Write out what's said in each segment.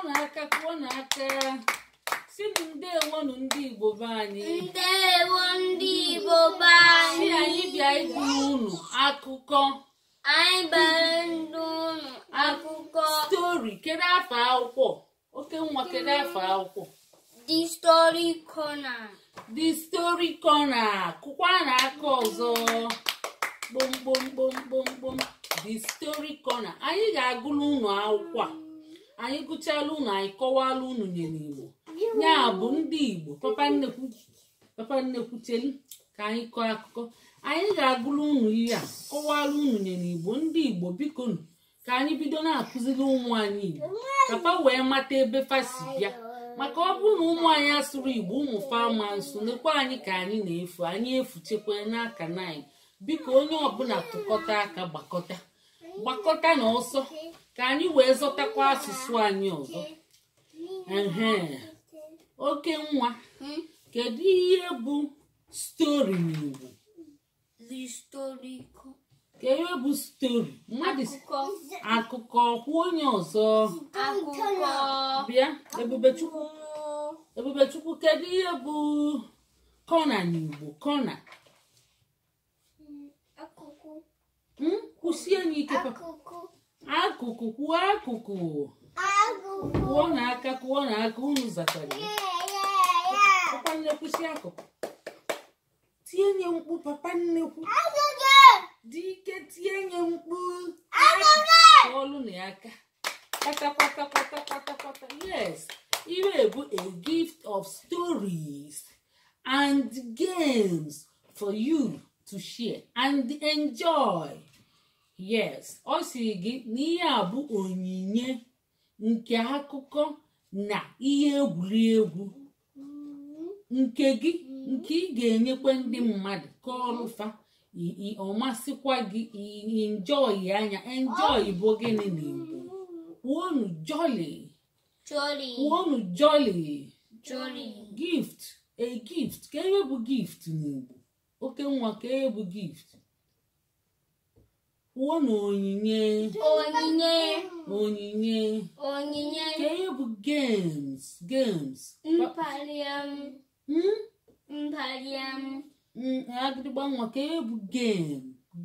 kwuo n'aka si ndewo ndị Igbo be anyị ndewo ndị Igbo be anyị si anyị bịa ịgụrụ unu akụkọ anyị bara ndụ unu akụkọ story kedu afọ akwụkwọ oke nwa kedu afọ akwụkwọ The Story Corner The Story Corner kụkwa n'aka ọzọ gbom gbom gbom gbom gbom The Story Corner anyị ga-agụrụ unu akwụkwọ a anyị gụchala unu anyị kọwala unu nye n'Igbo ya bụ ndị Igbo papa nnekwu chelu ka anyị kọọ akụkọ anyị ga-agụrụ unu ihe a kọwala unu nye n'Igbo ndị Igbo biko ka anyị bido na-akụziri ụmụ anyị Igbo papa wee mata ebe fasi bịa maka ọ bụrụ na ụmụ anyị asụrụ Igbo ụmụ fama nso nekwa anyị ka anyị na-efu anyị efuchekwa n'aka na anyị biko onye ọbụla tụkọta aka gbakọta na ọsọ ka anyị wee zọtakwa asụsụ anyị ọzọ oke nwa kedu ihe bụ stori n'Igbo The Story kedu ihe bụ stori mmadụ akụkọ kwuo onye ọzọ akụkọ bịa Ebubechukwu kedu ihe bụ kọna n'Igbo kọna kwụsie n'ike akụkụ kwuo akụkụ kwuo n'aka unu zachara papa nnekwusi akụkụ tinye mkpu papa nnekwu dị ike tinye mkpu ọlụ na aka kwata yes ihe bụ a gift of stories and games for you to share and enjoy. Yes, ọ sị gị na ihe a bụ onyinye nke akụkọ na ihe egwuregwu nke gị nke ị ga-enyekwa ndị mmadụ ka ọrụfa ọmasịkwa gị enjoy anya enjoy bụ gịnị n'Igbo kwuonu jolly gift a gift ka ihe bụ gift n'Igbo oke nwa ka ihe bụ gift kwuonu onyinye ka ihe bụ games agịdịgba nwa ka ihe bụ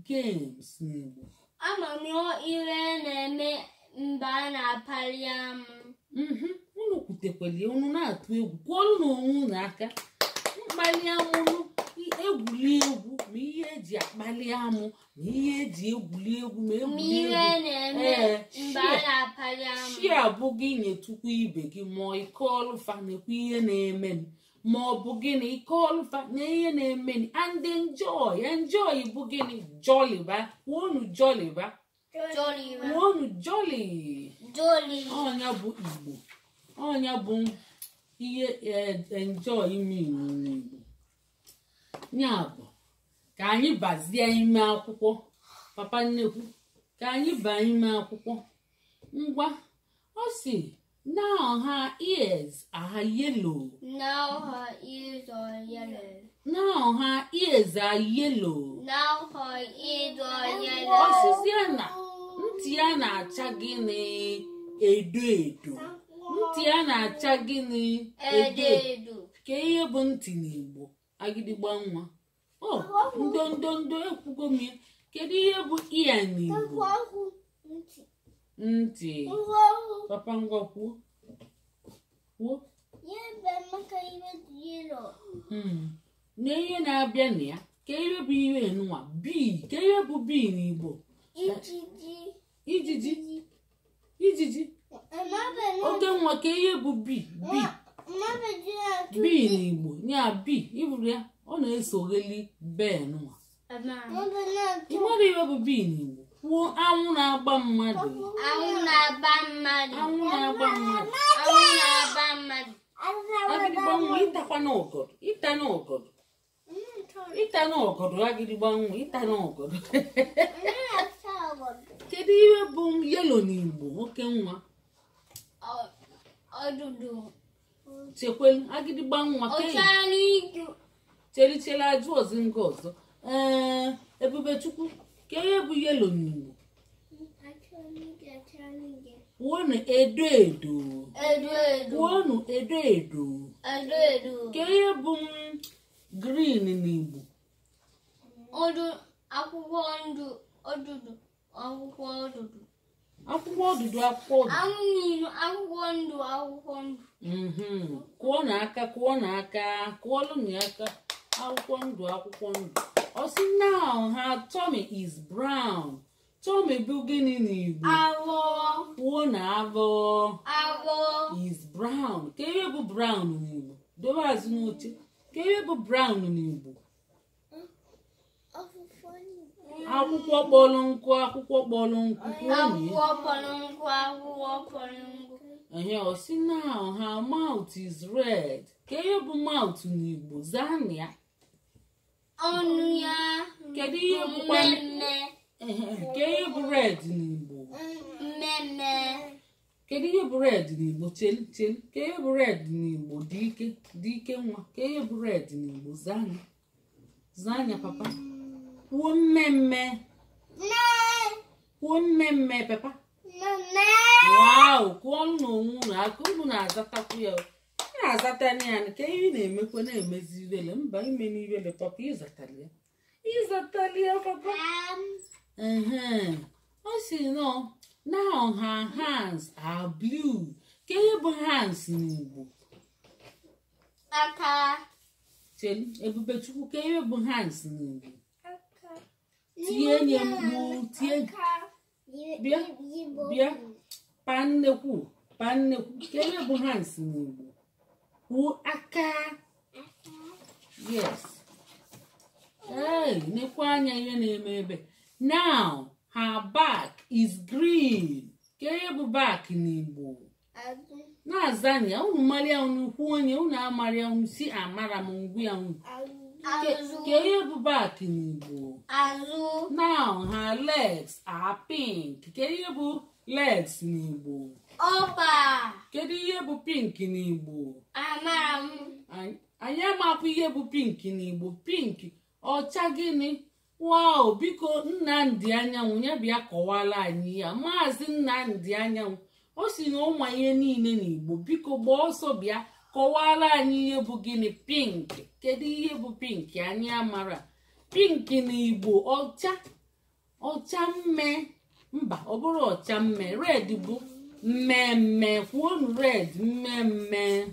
games n'Igbo amamihe ire na-eme mgbe a na-apali unu kwutekwali unu na-atụ egwu kwuolu na onwe unu aka mkpali amụrụ egwuregwu ma ihe eji akpali amụ ma ihe eji egwuregwu ma egwuregwu shi abụghị nyetukwu ibe gị ma ike ọlụfa nekwa ihe na-eme ma ọ bụ gịnị ike ọlụfa na ihe na-eme and enjoy bụ gịnị jolly ba kwuonu jolly ba kwuonu jolly ọnya bụ Igbo ọnya bụ ihe enjoy ime n'Igbo ya bụ ka anyị bazie ime akwụkwọ papa nnekwu ka anyị baa ime akwụkwọ ngwa ọ sị now her ears are yellow ọsịsịa na ntị ya na-acha gịnị edo ntị ya na-acha gịnị edo ka ihe bụ ntị n'Igbo agịdịgba nwa ndondo ekwugo m ya kedu ihe bụ iya n'Igbo ntị papa ngwa kwuo na ihe na-abịa na ya ka ihe bụ ihe nwa ka ihe bụ bi n'Igbo ijiji oge nwa ka ihe bụ bi n'Igbo ya bi iburu ya ọ na-esogheli ben nwa ịmara ihe bụ bi n'Igbo kwuo anwụ na-agba mmadụ agịdịgba nwa ịta n'ọgọdụ agịdịgba nwa ịta n'ọgọdụ kedu ihe bụ yelo n'Igbo nwoke nwa chekwelu agịdịgba nwa cherichela ajụ ọzọ nga ọzọ Ebubechukwu ka ihe bụ yelo n'Igbo kwuo na edo kwuonu edo edo ka ihe bụ green n'Igbo akwụkwọ ndụ odudu akwụkwọ odudu akwụkwọ odudu akwụkwọ ndụ kwuo n'aka kwuolu n'aka akwụkwọ ndụ osi now her tummy is brown. Tummy bụ gịnị n'Igbo? Awọ. Kwuo na avọ is brown. Ka ihe bụ brown n'Igbo? Dobe azụ n'oche. Ka ihe bụ brown n'Igbo? Akwụkwọ kpọrọ nkụ kwuo na osi now her mouth is red. Ka ihe bụ mouth n'Igbo? Zaa ya. Ọnụ ya. Kedu ihe bụkwa ka ihe bụ red n'Igbo? Mmemme. Kedu ihe bụ red n'Igbo? Chelu ka ihe bụ red n'Igbo? Dike nwa. Ka ihe bụ red n'Igbo? Zaa anya papa. Kwuo mmemme. Kwuo mmemme papa. Wow, kwuo n'onwe unu aka unu na-azatakwu ya. Na-azata ya ka ihe na-emekwa na-emezi irele mba ime n'irele papa ịzatali ya papa. O si no now her hands are blue. Ka ihe bụ hands n'Igbo? Aka. Chelu Ebubechukwu ka ihe bụ hands n'Igbo? Tie nye mkpu tie bịa pannekwu ka ihe bụ hands n'Igbo? Kwuo aka. Yes. Nekwa anya ihe na-eme ebe. Now her back is green. Ka ihe bụ back n'Igbo? Na-azanya unu maria unu kwuo onye unu amaria unu si amara m ngwu ya unu. Ka ihe bụ back n'Igbo? Azụ. Now her legs are pink. Ka ihe bụ legs n'Igbo? Ọkpa. Kedu ihe bụ pink n'Igbo? Amara m. Anyị amakwa ihe bụ pink n'Igbo. Pink ọcha gịnị? Wow, biko Nnamdi Anyanwụ ya bịa kọwala anyị ya. Maazị Nnamdi Anyanwụ o si na ụmụ ihe niile n'Igbo biko gbaa ọsọ bịa kọwala anyị ihe bụ gịnị pink. Kedu ihe bụ pink? Anyị amara. Pink n'Igbo ọcha mme. Mba, ọ bụrụ ọcha mme. Red bụ mmemme. Kwuonu red mmemme.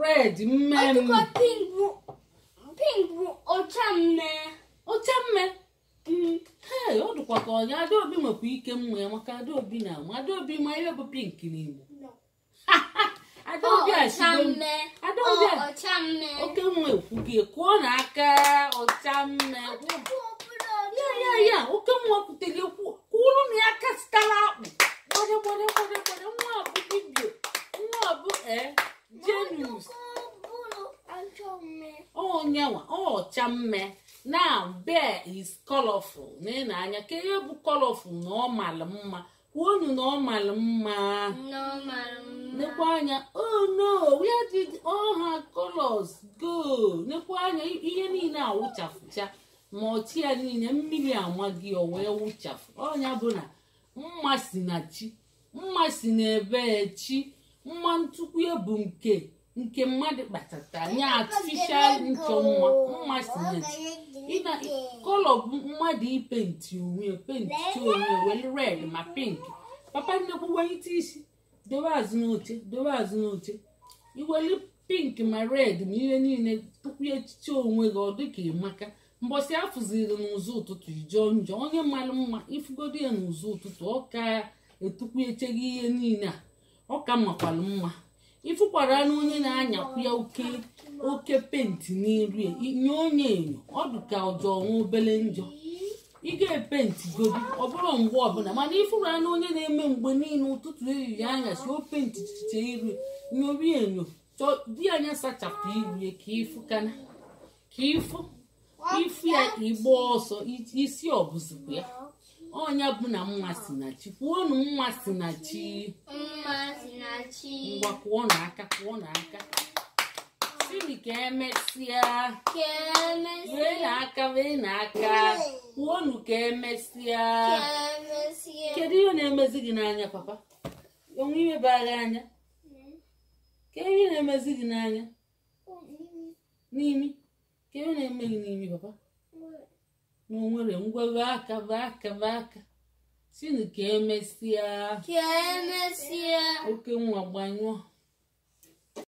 Red mmemme. Pink bụ ọcha mme. Ọ dịkwa ka onye Adaobi nwekwa ike mmụ ya maka Adaobi na-amụ. Adaobi ma ihe bụ pink n'Igbo? Adaobi ọcha mme. Oke nwa ekwu gị kwuo n'aka ọcha mme. Ya oke nwa kwutere kwuru na ya kasịtara akpụ. Gbọdọ nwa bụ dibio. Nwa bụ Genius. Onyenwa ọcha mme. Now bear is colorful. N'anya ka ihe bụ colorful na ọ mara mma. Kwuonu na ọ mara mma. Nekwa anya. Oh no, where did all her colors go? Nekwa anya ihe niile awụchafucha. Ma ọchị ya niile mmiri amaghị o wee wụchafu. Ọnya bụ na mma si na chi. Mma si na ebe chi. Mma ntukwu bụ nke mmadụ kpatata anya artificial nchọ mma si na chi. Kọlọ bụ mmadụ ipenti onwe were red ma pink. Papa nnekwu wenyite isi dobe azụ n'oche iweli pink ma red ma ihe niile tupu echiche onwe gị ọ dịka ịmaka. Mbọsị afụziri n'ụzọ ụtụtụ ijọ njọ onye mara mma ifugodo ya n'ụzọ ụtụtụ ọ ka etukwu echeghị ihe niile a ọ ka makwara mma. Ifukwara na onye na-anyakwu ya oke penti n'iru ya nye onye enyo ọ dịka ọjọọ nwa obele njọ. Ị ga-epenti godi ọ bụrụ mgbe ọbụla mana ifuru na onye na-eme mgbe niile ụtụtụ ehihie anyasị o penti chiche iru nyori enyo chọọ di anya sachapụ iru ya ka ifu ya igbo ọsọ isi ọbụzikwa ya. Ọnya bụ na mma si na chi. Kwuonu mma si na chi. Ngwa kwuo n'aka siri ka emesịa. Wee n'aka kwuonu ka emesịa. Kedu ihe na-emezi gị n'anya papa? onwe ime bara anya ka ihe na-emezi gị n'anya n'imi ka ihe na-eme gị n'imi papa na onwere ngwago aka sinu ka emesịa oke nwa gbanyụọ